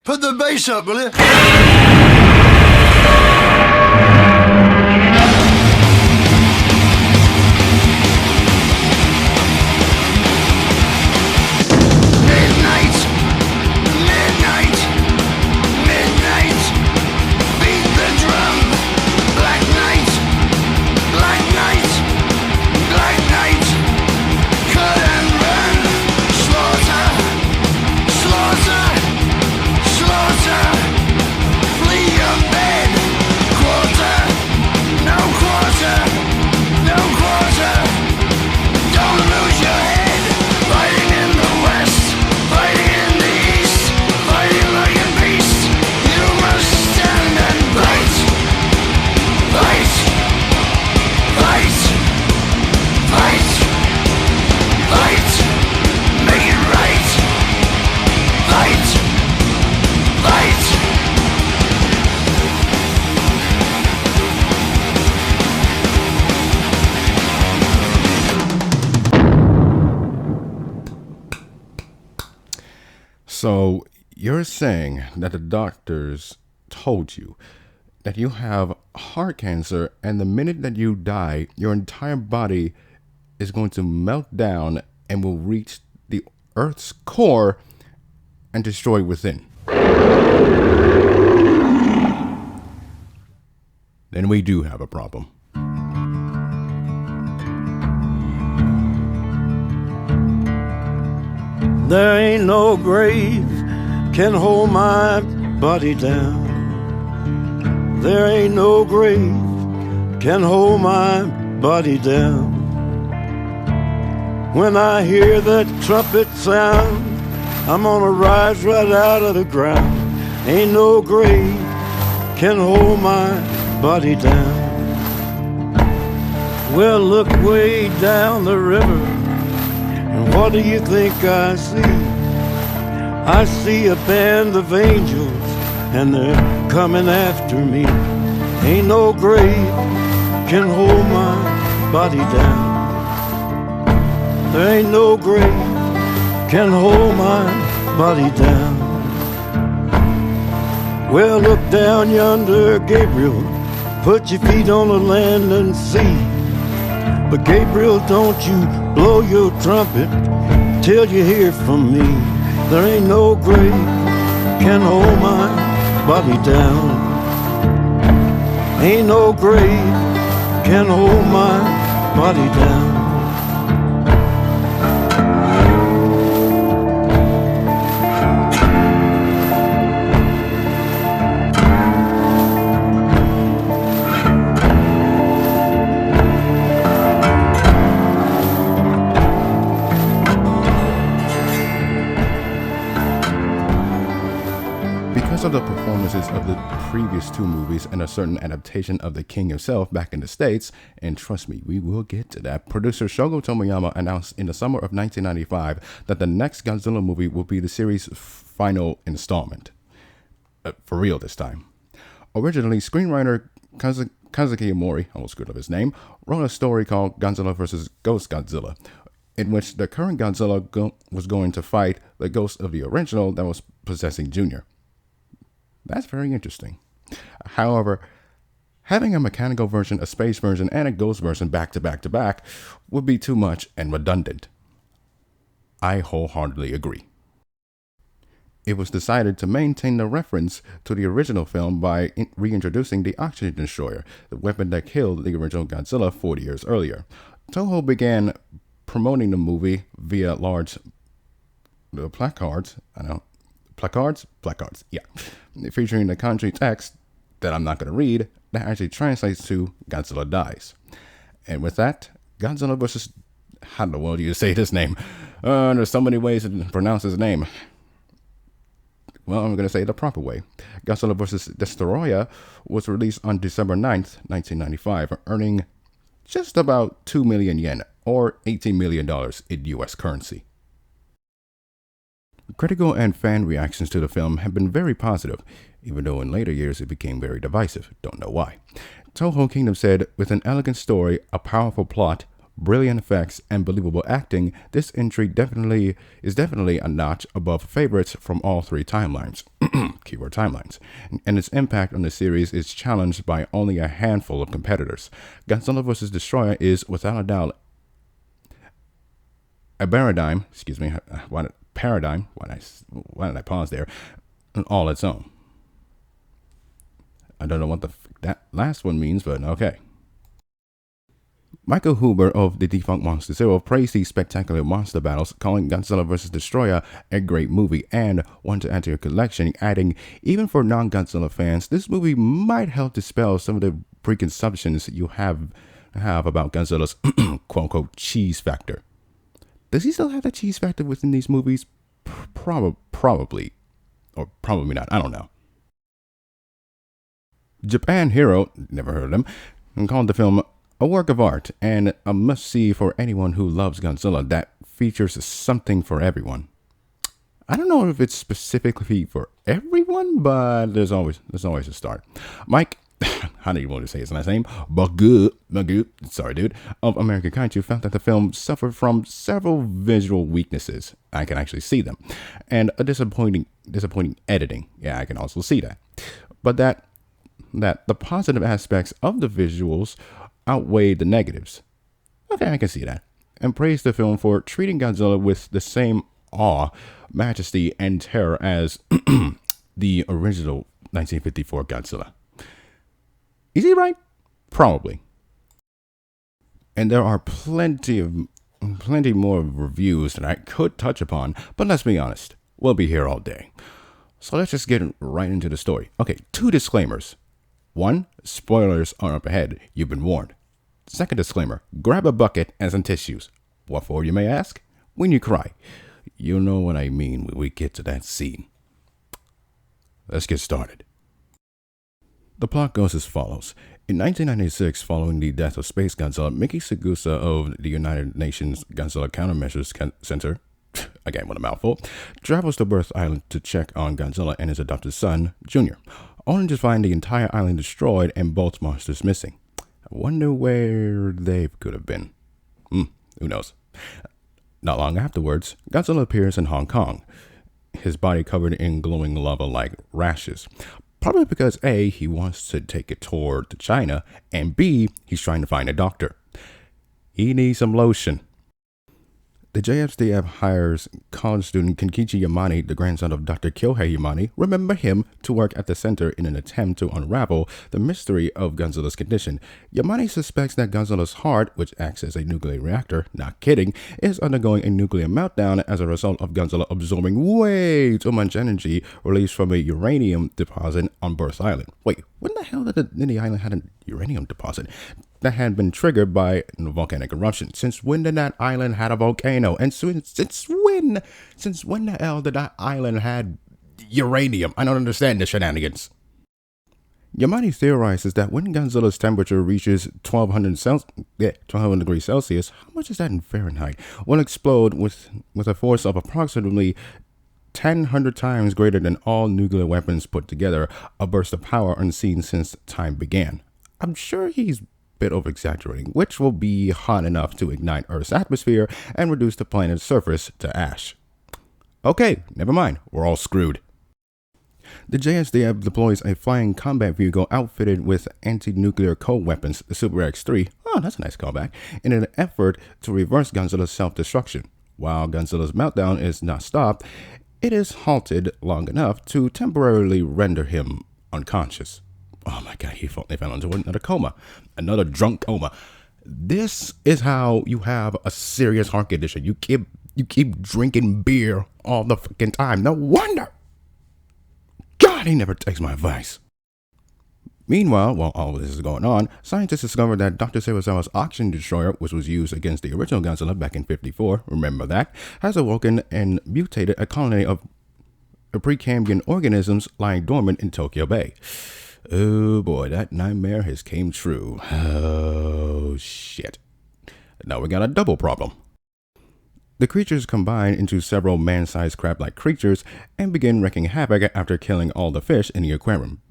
Put the bass up, will you? So you're saying that the doctors told you that you have heart cancer, and the minute that you die, your entire body is going to melt down and will reach the Earth's core and destroy within. Then we do have a problem. There ain't no grave can hold my body down. There ain't no grave can hold my body down. When I hear that trumpet sound, I'm gonna rise right out of the ground. Ain't no grave can hold my body down. Well, look way down the river, and what do you think I see? I see a band of angels, and they're coming after me. Ain't no grave can hold my body down. There ain't no grave can hold my body down. Well, look down yonder, Gabriel. Put your feet on the land and see. But Gabriel, don't you blow your trumpet till you hear from me. There ain't no grave can hold my body down. Ain't no grave can hold my body down. Of the performances of the previous two movies and a certain adaptation of The King himself back in the States, and trust me, we will get to that, producer Shogo Tomiyama announced in the summer of 1995 that the next Godzilla movie will be the series' final installment. For real this time. Originally, screenwriter Kazuki Amori, almost screwed up his name, wrote a story called Godzilla vs. Ghost Godzilla, in which the current Godzilla was going to fight the ghost of the original that was possessing Junior. That's very interesting. However, having a mechanical version, a space version, and a ghost version back to back to back would be too much and redundant. I wholeheartedly agree. It was decided to maintain the reference to the original film by reintroducing the Oxygen Destroyer, the weapon that killed the original Godzilla 40 years earlier. Toho began promoting the movie via large placards, yeah, featuring the country text that I'm not going to read, that actually translates to Godzilla dies. And with that, Godzilla versus, how in the world do you say this name? There's so many ways to pronounce his name. Well, I'm going to say it the proper way. Godzilla vs. Destoroyah was released on December 9th, 1995, earning just about 2 million yen, or $18 million in US currency. Critical and fan reactions to the film have been very positive, even though in later years it became very divisive. Don't know why. Toho Kingdom said, with an elegant story, a powerful plot, brilliant effects, and believable acting, this entry is definitely a notch above favorites from all three timelines. keyword timelines, and its impact on the series is challenged by only a handful of competitors. Godzilla vs. Destoroyah is, without a doubt, a paradigm, paradigm, why did I pause there, on all its own. I don't know what that last one means, but okay. Michael Huber of the Defunct Monster Zero praised these spectacular monster battles, calling Godzilla vs. Destoroyah a great movie and one to add to your collection, adding, even for non-Godzilla fans, this movie might help dispel some of the preconceptions you have about Godzilla's quote-unquote cheese factor. Does he still have that cheese factor within these movies? Probably. Or probably not. I don't know. Japan Hero, never heard of them, and called the film a work of art and a must-see for anyone who loves Godzilla that features something for everyone. I don't know if it's specifically for everyone, but there's always a start. Mike, how do you want to say his last name? Bagu, sorry dude, of American Kaiju felt that the film suffered from several visual weaknesses. I can actually see them. And a disappointing editing. Yeah, I can also see that. But that the positive aspects of the visuals outweighed the negatives. Okay, I can see that. And praised the film for treating Godzilla with the same awe, majesty, and terror as the original 1954 Godzilla. Is he right? Probably. And there are plenty more reviews that I could touch upon, but let's be honest, we'll be here all day. So let's just get right into the story. Okay, 2 disclaimers. 1, spoilers are up ahead. You've been warned. Second disclaimer, grab a bucket and some tissues. What for, you may ask? When you cry. You'll know what I mean when we get to that scene. Let's get started. The plot goes as follows. In 1996, following the death of Space Godzilla, Miki Sagusa of the United Nations Godzilla Countermeasures Center, again with a mouthful, travels to Birth Island to check on Godzilla and his adopted son, Junior, only to find the entire island destroyed and both monsters missing. I wonder where they could have been. Who knows? Not long afterwards, Godzilla appears in Hong Kong, his body covered in glowing lava-like rashes. Probably because A, he wants to take a tour to China, and B, he's trying to find a doctor. He needs some lotion. The JSDF hires college student Kenkichi Yamane, the grandson of Dr. Kyohei Yamane, remember him, to work at the center in an attempt to unravel the mystery of Godzilla's condition. Yamane suspects that Godzilla's heart, which acts as a nuclear reactor, not kidding, is undergoing a nuclear meltdown as a result of Godzilla absorbing way too much energy released from a uranium deposit on Birth Island. Wait, when the hell did the island have a uranium deposit that had been triggered by volcanic eruption? Since when did that island had a volcano? And since when the hell did that island had uranium? I don't understand the shenanigans. Yamane theorizes that when Godzilla's temperature reaches 1200 degrees Celsius, how much is that in Fahrenheit, will explode with a force of approximately 1,000 times greater than all nuclear weapons put together, a burst of power unseen since time began. I'm sure he's bit of exaggerating, which will be hot enough to ignite Earth's atmosphere and reduce the planet's surface to ash. Okay, never mind, we're all screwed. The JSDF deploys a flying combat vehicle outfitted with anti-nuclear cold weapons, the Super X-3, oh that's a nice callback, in an effort to reverse Godzilla's self-destruction. While Godzilla's meltdown is not stopped, it is halted long enough to temporarily render him unconscious. Oh my god, he fell into another coma. Another drunk coma. This is how you have a serious heart condition. You keep drinking beer all the fucking time. No wonder. God, he never takes my advice. Meanwhile, while all of this is going on, scientists discovered that Dr. Seiwazawa's oxygen destroyer, which was used against the original Godzilla back in '54, remember that, has awoken and mutated a colony of Precambrian organisms lying dormant in Tokyo Bay. Oh boy, that nightmare has came true. Oh shit. Now we got a double problem. The creatures combine into several man-sized crab-like creatures and begin wreaking havoc after killing all the fish in the aquarium.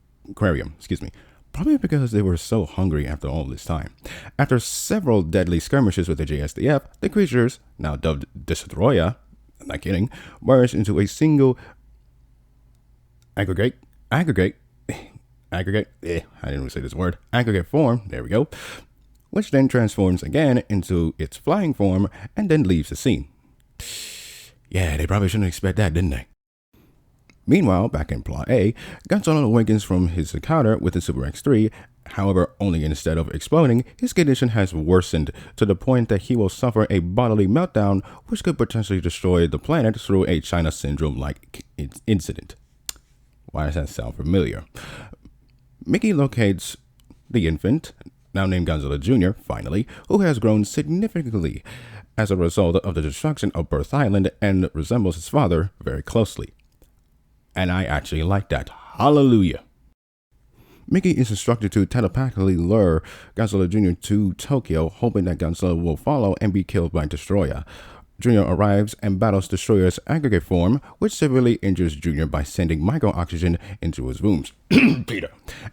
Probably because they were so hungry after all this time. After several deadly skirmishes with the JSDF, the creatures, now dubbed Destoroyah, I'm not kidding, merged into a single aggregate, aggregate, aggregate, I didn't even say this word, aggregate form, there we go, which then transforms again into its flying form and then leaves the scene. Yeah, they probably shouldn't expect that, didn't they? Meanwhile, back in Plot A, Godzilla awakens from his encounter with the Super X3. However, only instead of exploding, his condition has worsened to the point that he will suffer a bodily meltdown, which could potentially destroy the planet through a China syndrome-like incident. Why does that sound familiar? Mickey locates the infant, now named Godzilla Jr., finally, who has grown significantly as a result of the destruction of Birth Island and resembles his father very closely. And I actually like that. Hallelujah. Mickey is instructed to telepathically lure Godzilla Jr. to Tokyo, hoping that Godzilla will follow and be killed by Destoroyah. Jr. arrives and battles Destoroyah's aggregate form, which severely injures Jr. by sending micro-oxygen into his wounds. Peter.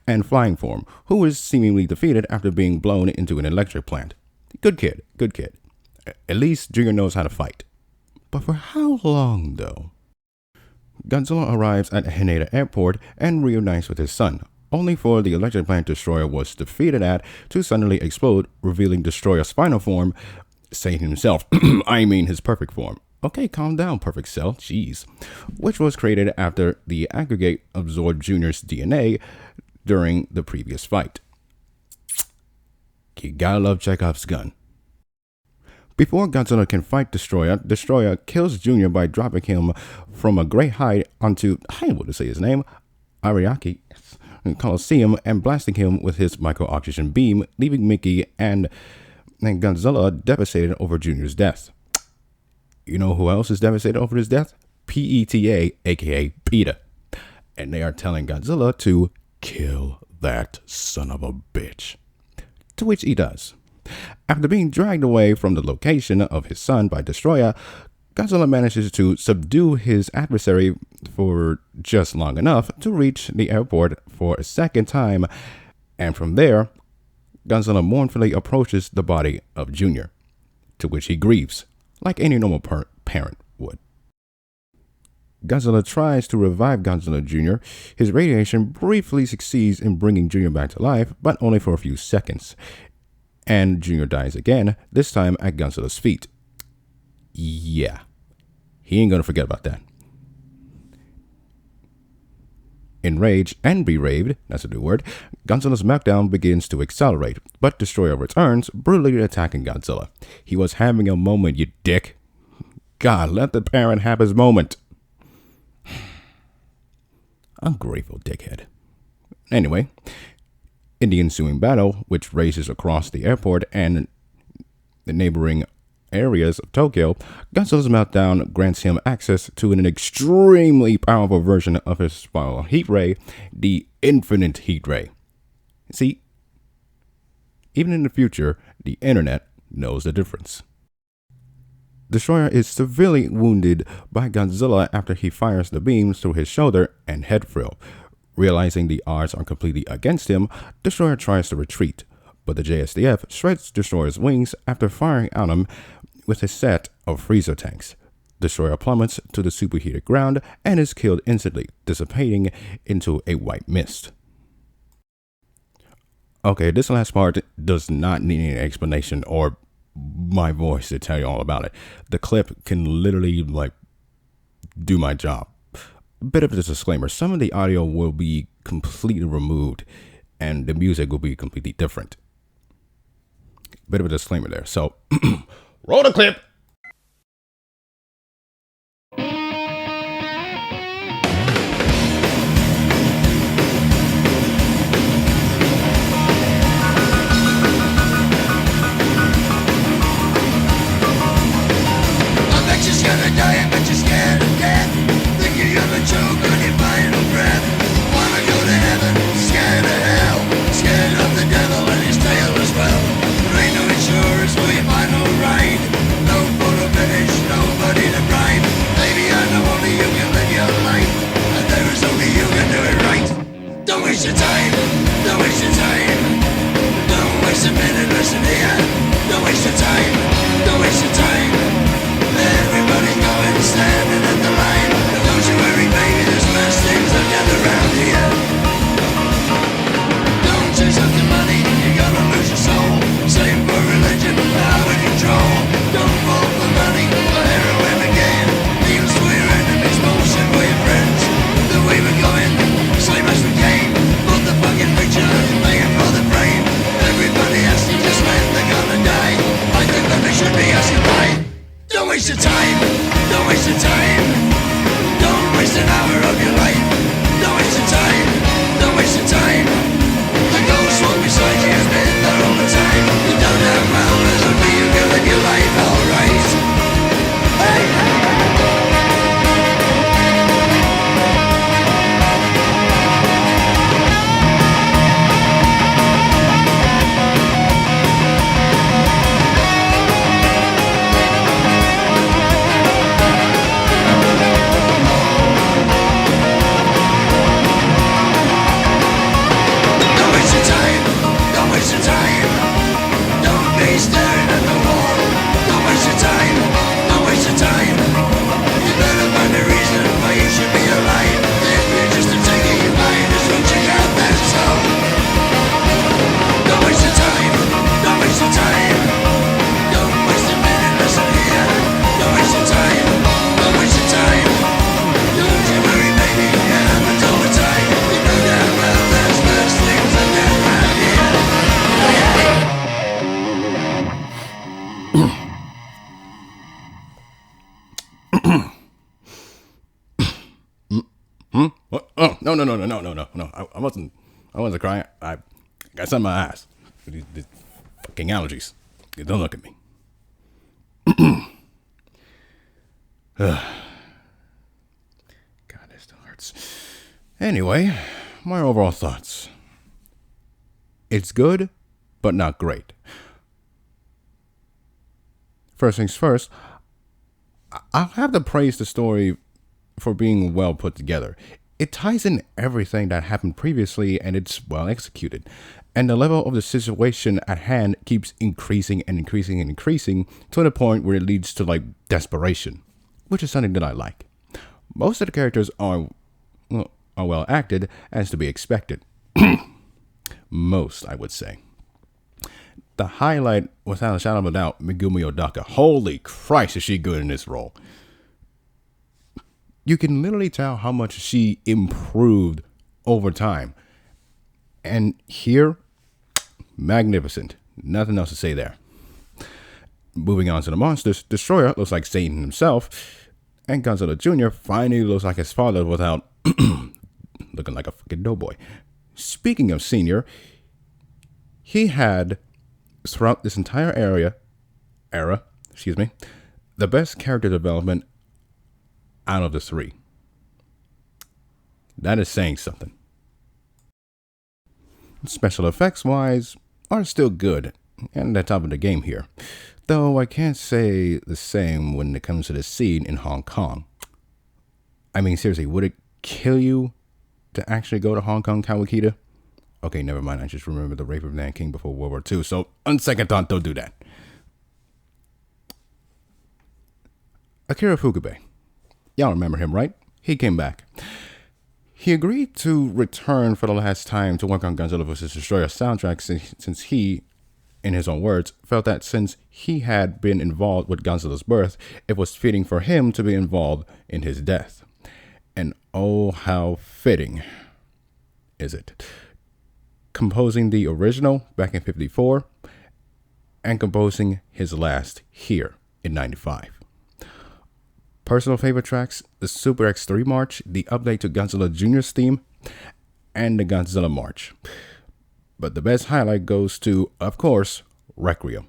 And flying form, who is seemingly defeated after being blown into an electric plant. Good kid, good kid. At least Jr. knows how to fight. But for how long, though? Godzilla arrives at Haneda Airport and reunites with his son, only for the electric plant Destoroyah was defeated at to suddenly explode, revealing Destoroyah's final form, saying himself, I mean his perfect form. Okay, calm down, Perfect Cell, jeez. Which was created after the aggregate absorbed Junior's DNA during the previous fight. You gotta love Chekhov's gun. Before Godzilla can fight Destoroyah, Destoroyah kills Junior by dropping him from a great height onto, I don't want to say his name, Ariake Coliseum, and blasting him with his micro-oxygen beam, leaving Mickey and Godzilla devastated over Junior's death. You know who else is devastated over his death? PETA, aka PETA. And they are telling Godzilla to kill that son of a bitch. To which he does. After being dragged away from the location of his son by Destoroyah, Godzilla manages to subdue his adversary for just long enough to reach the airport for a second time, and from there, Godzilla mournfully approaches the body of Junior, to which he grieves, like any normal parent would. Godzilla tries to revive Godzilla Jr. His radiation briefly succeeds in bringing Junior back to life, but only for a few seconds. And Junior dies again, this time at Godzilla's feet. Yeah, he ain't gonna forget about that. Enraged and beraved, that's a new word, Godzilla's meltdown begins to accelerate, but Destoroyah returns, brutally attacking Godzilla. He was having a moment, you dick. God, let the parent have his moment. Ungrateful dickhead. Anyway, in the ensuing battle, which rages across the airport and the neighboring areas of Tokyo, Godzilla's meltdown grants him access to an extremely powerful version of his spiral heat ray, the Infinite Heat Ray. See, even in the future, the internet knows the difference. Destoroyah is severely wounded by Godzilla after he fires the beams through his shoulder and head frill. Realizing the odds are completely against him, Destoroyah tries to retreat, but the JSDF shreds Destoroyah's wings after firing at him with a set of freezer tanks. Destoroyah plummets to the superheated ground and is killed instantly, dissipating into a white mist. Okay, this last part does not need any explanation or my voice to tell you all about it. The clip can literally do my job. A bit of a disclaimer, some of the audio will be completely removed and the music will be completely different. Bit of a disclaimer there. So, roll the clip. Don't waste your time, don't waste your time. Don't waste a minute, listen here. Don't waste your time, don't waste your time. Everybody's going, standing at the line. Don't you worry, baby, there's worse things I've never No. I wasn't crying. I got something in my eyes. These fucking allergies. Don't look at me. God, this still hurts. Anyway, my overall thoughts. It's good, but not great. First things first, I'll have to praise the story for being well put together. It ties in everything that happened previously, and it's well executed. And the level of the situation at hand keeps increasing and increasing and increasing to the point where it leads to like desperation, which is something that I like. Most of the characters are well acted, as to be expected. Most, I would say. The highlight, without a shadow of a doubt, Megumi Odaka. Holy Christ, is she good in this role. You can literally tell how much she improved over time. And here, magnificent. Nothing else to say there. Moving on to the monsters, Destoroyah looks like Satan himself, and Godzilla Jr. finally looks like his father without looking like a fucking doughboy. Speaking of senior, he had, throughout this entire era, the best character development out of the three. That is saying something. Special effects wise are still good and at the top of the game here, though I can't say the same when it comes to the scene in Hong Kong. I mean, seriously, would it kill you to actually go to Hong Kong, Kawakita? Okay, never mind. I just remember the rape of Nanking before World War II. So, on second thought, don't do that. Akira Ifukube. Y'all remember him, right? He came back. He agreed to return for the last time to work on Godzilla vs. Destoroyah soundtrack since he, in his own words, felt that since he had been involved with Godzilla's birth, it was fitting for him to be involved in his death. And oh, how fitting is it? Composing the original back in 54 and composing his last here in 95. Personal favorite tracks, the Super X3 March, the update to Godzilla Jr.'s theme, and the Godzilla March. But the best highlight goes to, of course, Requiem.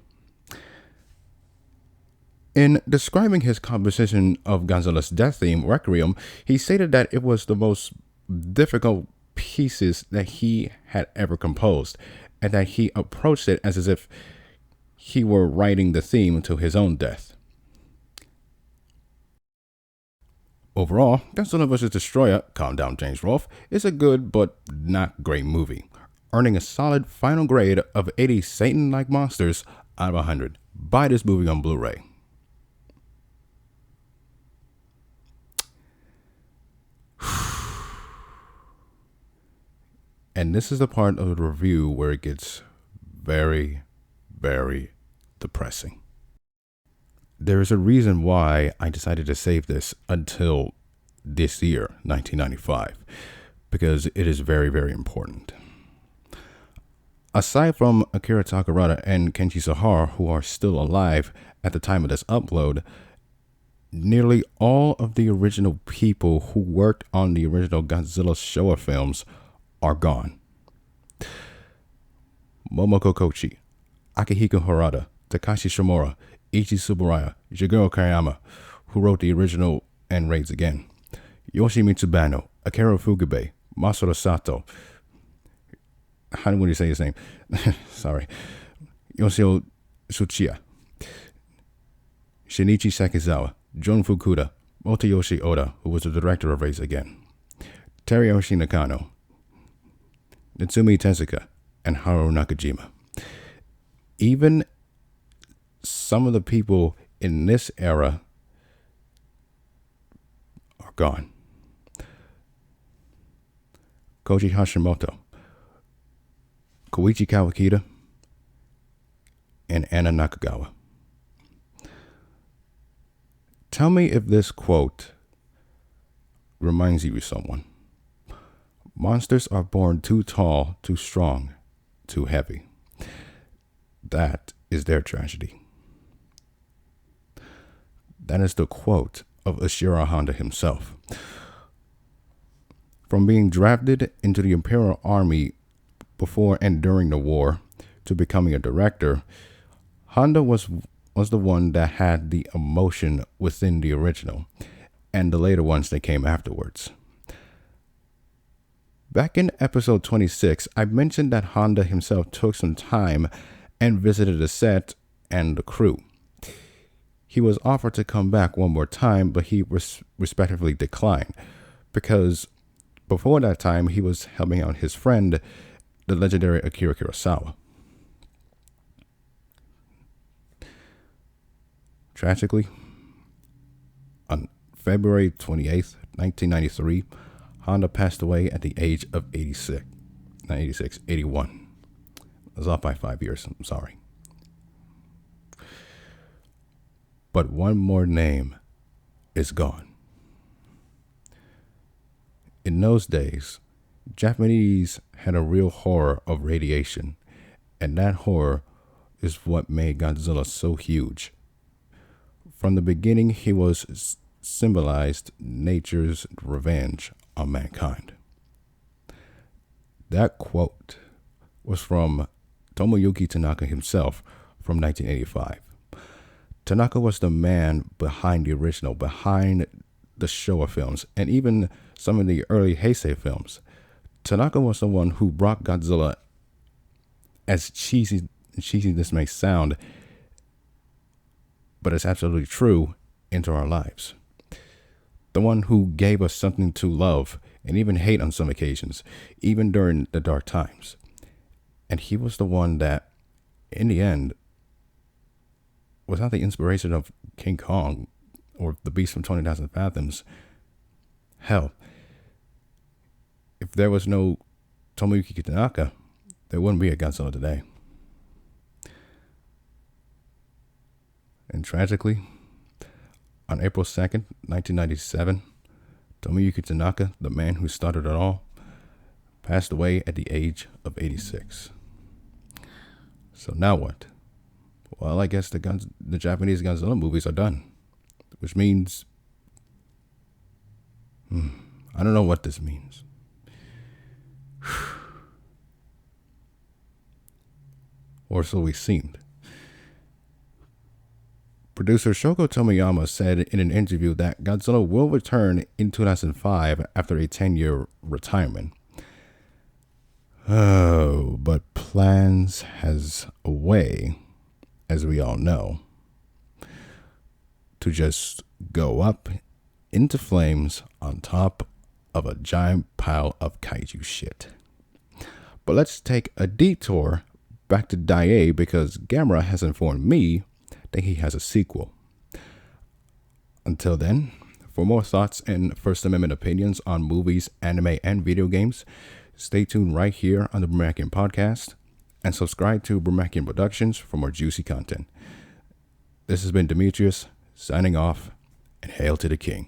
In describing his composition of Godzilla's death theme, Requiem, he stated that it was the most difficult pieces that he had ever composed, and that he approached it as if he were writing the theme to his own death. Overall, Godzilla vs. Destoroyah, calm down James Rolfe, is a good but not great movie, earning a solid final grade of 80 Satan-like monsters out of 100. Buy this movie on Blu-ray. And this is the part of the review where it gets very, very depressing. There is a reason why I decided to save this until this year, 1995, because it is very, very important. Aside from Akira Takarada and Kenji Sahara, who are still alive at the time of this upload, nearly all of the original people who worked on the original Godzilla Showa films are gone. Momoko Kochi, Akihiko Harada, Takashi Shimura, Ichi Tsuburaya, Shigeru Kayama, who wrote the original and Raids Again, Yoshimitsu Banno, Akira Ifukube, Masaru Sato, how would you say his name? Sorry. Yoshio Tsuchiya, Shinichi Sakizawa, Jun Fukuda, Motoyoshi Oda, who was the director of Raids Again, Teruyoshi Nakano, Natsumi Tezuka, and Haru Nakajima. Even some of the people in this era are gone. Koji Hashimoto, Koichi Kawakita, and Anna Nakagawa. Tell me if this quote reminds you of someone. Monsters are born too tall, too strong, too heavy. That is their tragedy. That is the quote of Ishiro Honda himself. From being drafted into the Imperial Army before and during the war to becoming a director, Honda was the one that had the emotion within the original and the later ones that came afterwards. Back in episode 26, I mentioned that Honda himself took some time and visited the set and the crew. He was offered to come back one more time, but he respectively declined because before that time he was helping out his friend, the legendary Akira Kurosawa. Tragically, on February 28th, 1993, Honda passed away at the age of 81. I was off by 5 years, I'm sorry. But one more name is gone. In those days, Japanese had a real horror of radiation, and that horror is what made Godzilla so huge. From the beginning, he was symbolized nature's revenge on mankind. That quote was from Tomoyuki Tanaka himself from 1985. Tanaka was the man behind the original, behind the Showa films, and even some of the early Heisei films. Tanaka was the one who brought Godzilla, as cheesy this may sound, but it's absolutely true, into our lives. The one who gave us something to love and even hate on some occasions, even during the dark times. And he was the one that, in the end, without the inspiration of King Kong or the Beast from 20,000 Fathoms, hell, if there was no Tomoyuki Tanaka, there wouldn't be a Godzilla today. And tragically, on April 2nd, 1997, Tomoyuki Tanaka, the man who started it all, passed away at the age of 86. So now what? Well, I guess the Japanese Godzilla movies are done, which means I don't know what this means. Or so we seemed. Producer Shogo Tomiyama said in an interview that Godzilla will return in 2005 after a 10-year retirement. Oh, but plans has a way, as we all know, to just go up into flames on top of a giant pile of kaiju shit. But let's take a detour back to Daiei because Gamera has informed me that he has a sequel. Until then, for more thoughts and First Amendment opinions on movies, anime, and video games, stay tuned right here on the Brumakian podcast and subscribe to Brumakian Productions for more juicy content. This has been Demetrius, signing off, and hail to the king.